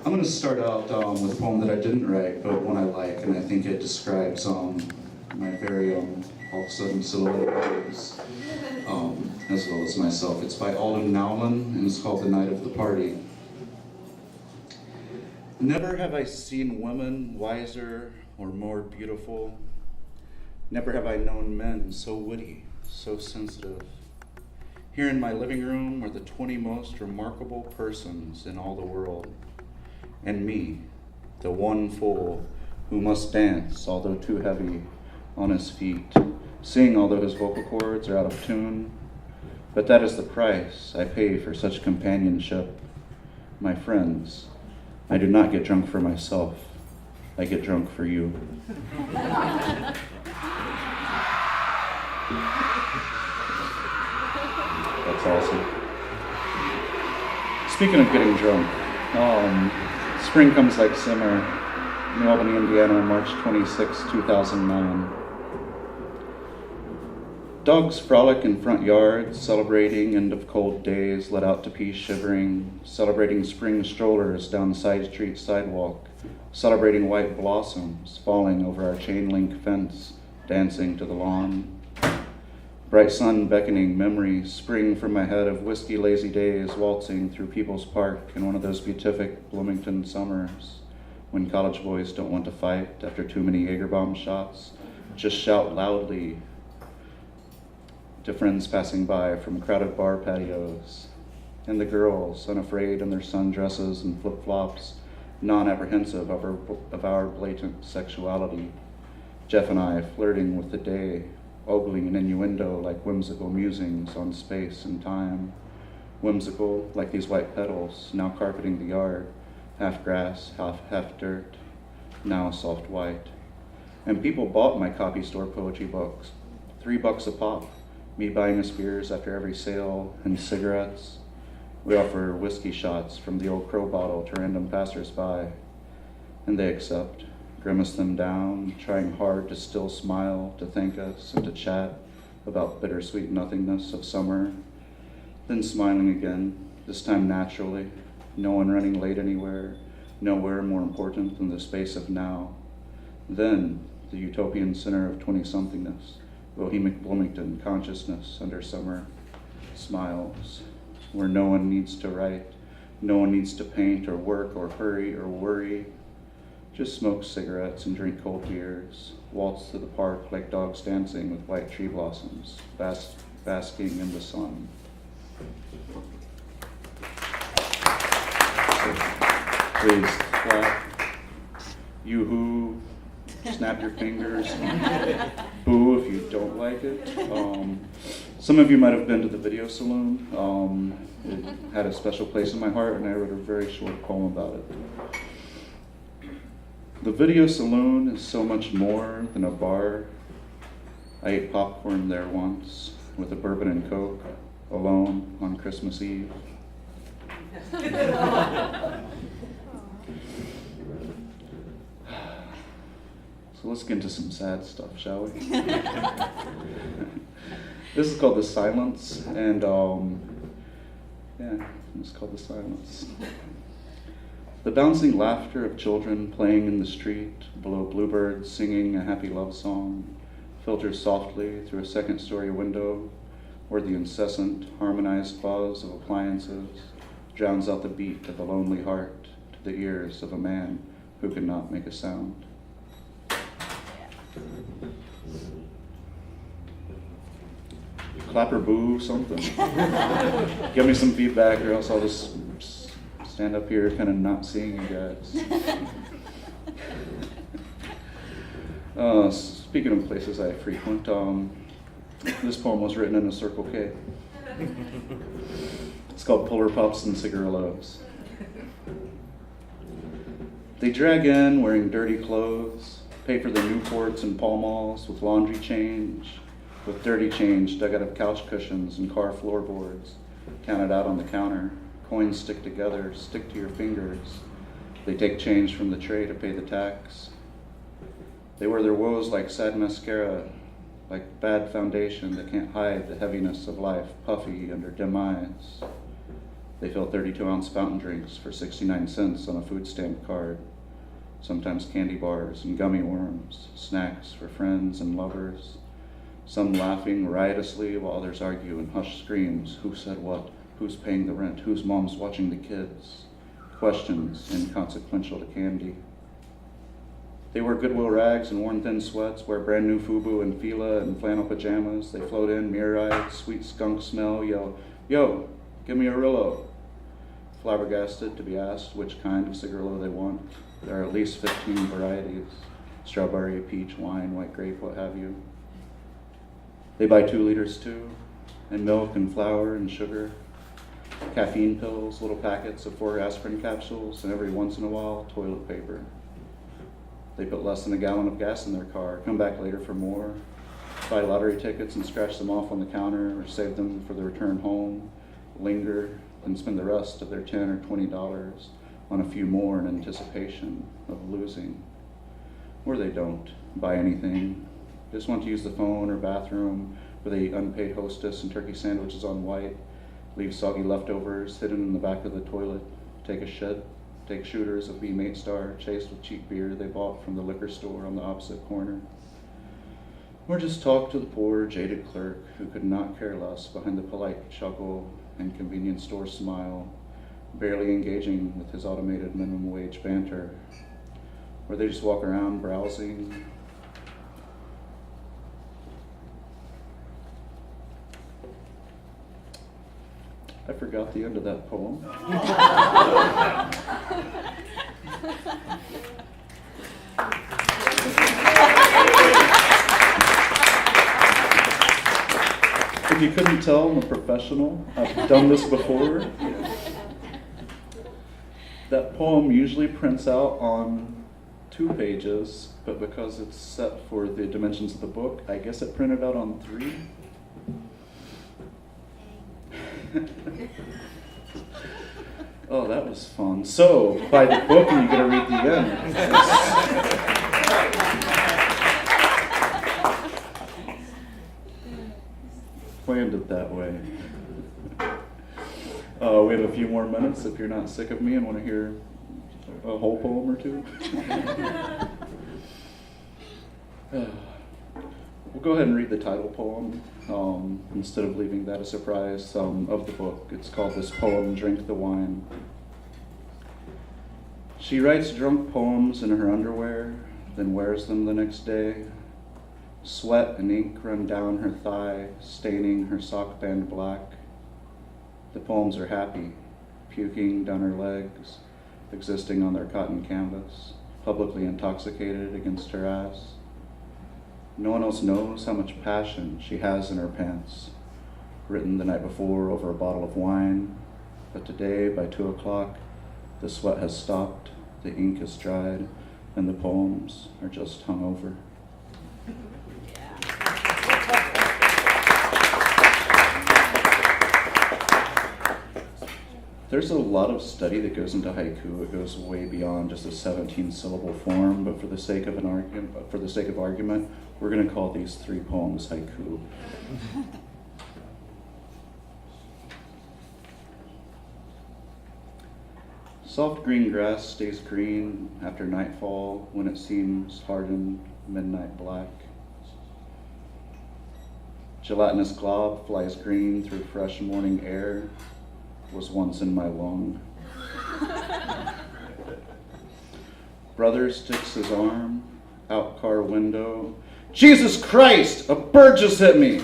I'm going to start out with a poem that I didn't write, but one I like, and I think it describes my very all of a sudden silhouette bodies, as well as myself. It's by Alden Nowlin, and it's called The Night of the Party. Never have I seen women wiser or more beautiful. Never have I known men so witty, so sensitive. Here in my living room are the 20 most remarkable persons in all the world. And me, the one fool who must dance, although too heavy, on his feet, sing although his vocal cords are out of tune. But that is the price I pay for such companionship. My friends, I do not get drunk for myself. I get drunk for you. That's awesome. Speaking of getting drunk, Spring Comes Like Summer, New Albany, Indiana, March 26, 2009. Dogs frolic in front yards, celebrating end of cold days, let out to pee shivering, celebrating spring strollers down side street sidewalk, celebrating white blossoms falling over our chain link fence, dancing to the lawn. Bright sun beckoning memories spring from my head of whiskey lazy days waltzing through People's Park in one of those beatific Bloomington summers when college boys don't want to fight after too many Jaeger bomb shots, just shout loudly to friends passing by from crowded bar patios. And the girls, unafraid in their sundresses and flip-flops, non-apprehensive of our blatant sexuality. Jeff and I flirting with the day, ogling an innuendo like whimsical musings on space and time. Whimsical like these white petals, now carpeting the yard, half grass, half dirt, now soft white. And people bought my copy store poetry books, $3 a pop, me buying us beers after every sale, and cigarettes. We offer whiskey shots from the old Crow bottle to random passers-by, and they accept. Grimace them down, trying hard to still smile, to thank us, and to chat about bittersweet nothingness of summer. Then smiling again, this time naturally, no one running late anywhere, nowhere more important than the space of now. Then, the utopian center of 20-somethingness, bohemic Bloomington consciousness under summer, smiles, where no one needs to write, no one needs to paint or work or hurry or worry. Just smoke cigarettes and drink cold beers, waltz through the park like dogs dancing with white tree blossoms, basking in the sun. So, please clap, yoo-hoo, snap your fingers, boo if you don't like it. Some of you might have been to the Video Saloon. It had a special place in my heart, and I wrote a very short poem about it. The Video Saloon is so much more than a bar. I ate popcorn there once with a bourbon and Coke, alone on Christmas Eve. So let's get into some sad stuff, shall we? This is called The Silence, and it's called The Silence. The bouncing laughter of children playing in the street, below bluebirds singing a happy love song, filters softly through a second-story window, where the incessant, harmonized buzz of appliances drowns out the beat of a lonely heart to the ears of a man who cannot make a sound. Clap or boo, something. Give me some feedback, or else I'll just stand up here kind of not seeing you guys. Speaking of places I frequent, this poem was written in a Circle K. It's called Polar Pops and Cigarillos. They drag in wearing dirty clothes, pay for the Newports and Pall Malls with laundry change, with dirty change dug out of couch cushions and car floorboards, counted out on the counter. Coins stick together, stick to your fingers. They take change from the tray to pay the tax. They wear their woes like sad mascara, like bad foundation that can't hide the heaviness of life, puffy under dim eyes. They fill 32-ounce fountain drinks for 69 cents on a food stamp card. Sometimes candy bars and gummy worms, snacks for friends and lovers. Some laughing riotously while others argue in hushed screams. Who said what? Who's paying the rent? Whose mom's watching the kids? Questions inconsequential to candy. They wear Goodwill rags and worn thin sweats, wear brand new FUBU and Fila and flannel pajamas. They float in, mirror-eyed, sweet skunk smell, yell, "Yo, give me a Rillo." Flabbergasted to be asked which kind of cigarillo they want. There are at least 15 varieties: strawberry, peach, wine, white grape, what have you. They buy 2 liters too, and milk and flour and sugar, caffeine pills, little packets of 4 aspirin capsules, and every once in a while, toilet paper. They put less than a gallon of gas in their car, come back later for more, buy lottery tickets and scratch them off on the counter or save them for the return home, linger, and spend the rest of their $10 or $20 on a few more in anticipation of losing. Or they don't buy anything, just want to use the phone or bathroom where they eat unpaid hostess and turkey sandwiches on white, leave soggy leftovers hidden in the back of the toilet, take a shit, take shooters of B-Mate Star chased with cheap beer they bought from the liquor store on the opposite corner. Or just talk to the poor, jaded clerk who could not care less behind the polite chuckle and convenience store smile, barely engaging with his automated minimum wage banter. Or they just walk around browsing. I forgot the end of that poem. If you couldn't tell, I'm a professional. I've done this before. That poem usually prints out on 2 pages, but because it's set for the dimensions of the book, I guess it printed out on 3. Oh, that was fun. So, buy the book and you get to read the end. Planned it that way. We have a few more minutes if you're not sick of me and want to hear a whole poem or 2. We'll go ahead and read the title poem instead of leaving that a surprise of the book. It's called this poem, Drink the Wine. She writes drunk poems in her underwear, then wears them the next day. Sweat and ink run down her thigh, staining her sock band black. The poems are happy, puking down her legs, existing on their cotton canvas, publicly intoxicated against her ass. No one else knows how much passion she has in her pants, written the night before over a bottle of wine, but today by 2 o'clock, the sweat has stopped, the ink is dried, and the poems are just hung over. There's a lot of study that goes into haiku. It goes way beyond just a 17-syllable form, but for the sake of argument, we're going to call these 3 poems haiku. Soft green grass stays green after nightfall when it seems hardened midnight black. Gelatinous glob flies green through fresh morning air, was once in my lung. Brother sticks his arm out car window. Jesus Christ, a bird just hit me.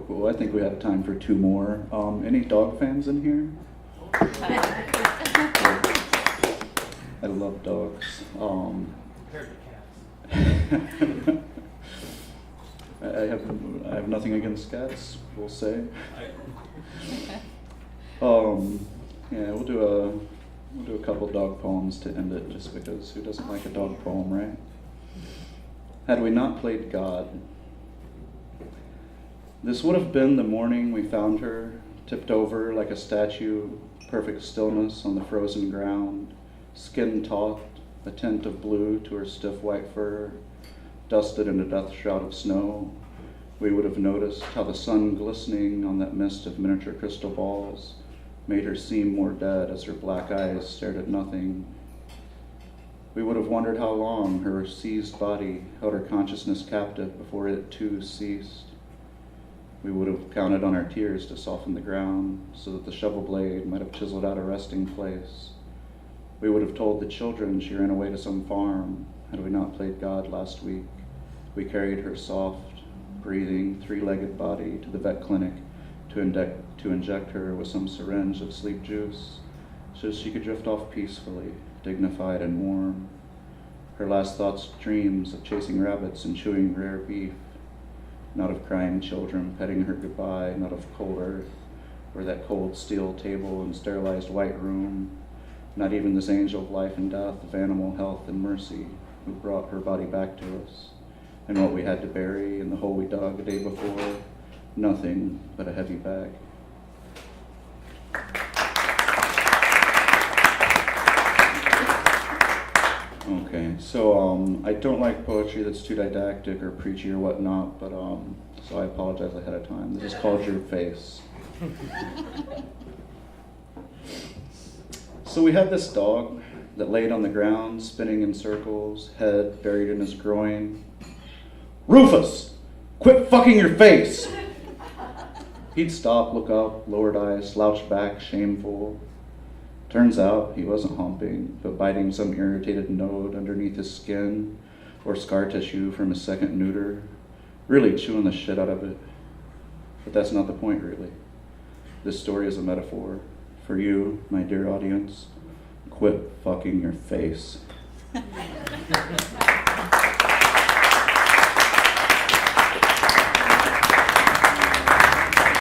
Cool. I think we have time for 2 more. Any dog fans in here? I love dogs. Compared to cats. I have nothing against cats, we'll say. Yeah, we'll do a couple dog poems to end it, just because who doesn't like a dog poem, right? Had we not played God, this would have been the morning we found her, tipped over like a statue, perfect stillness on the frozen ground, skin taut a tint of blue to her stiff white fur, dusted in a death shroud of snow, we would have noticed how the sun glistening on that mist of miniature crystal balls made her seem more dead as her black eyes stared at nothing. We would have wondered how long her seized body held her consciousness captive before it too ceased. We would have counted on our tears to soften the ground so that the shovel blade might have chiseled out a resting place. We would have told the children she ran away to some farm had we not played God last week. We carried her soft, breathing, three-legged body to the vet clinic to inject her with some syringe of sleep juice so she could drift off peacefully, dignified and warm. Her last thoughts, dreams of chasing rabbits and chewing rare beef, not of crying children petting her goodbye, not of cold earth or that cold steel table and sterilized white room, not even this angel of life and death, of animal health and mercy, who brought her body back to us, and what we had to bury in the hole we dug a day before, nothing but a heavy bag. Okay, so I don't like poetry that's too didactic or preachy or whatnot, but so I apologize ahead of time. This is called Your Face. So we had this dog that laid on the ground, spinning in circles, head buried in his groin. Rufus, quit fucking your face! He'd stop, look up, lowered eyes, slouch back, shameful. Turns out he wasn't humping, but biting some irritated node underneath his skin or scar tissue from his second neuter, really chewing the shit out of it. But that's not the point, really. This story is a metaphor for you, my dear audience. Quit fucking your face.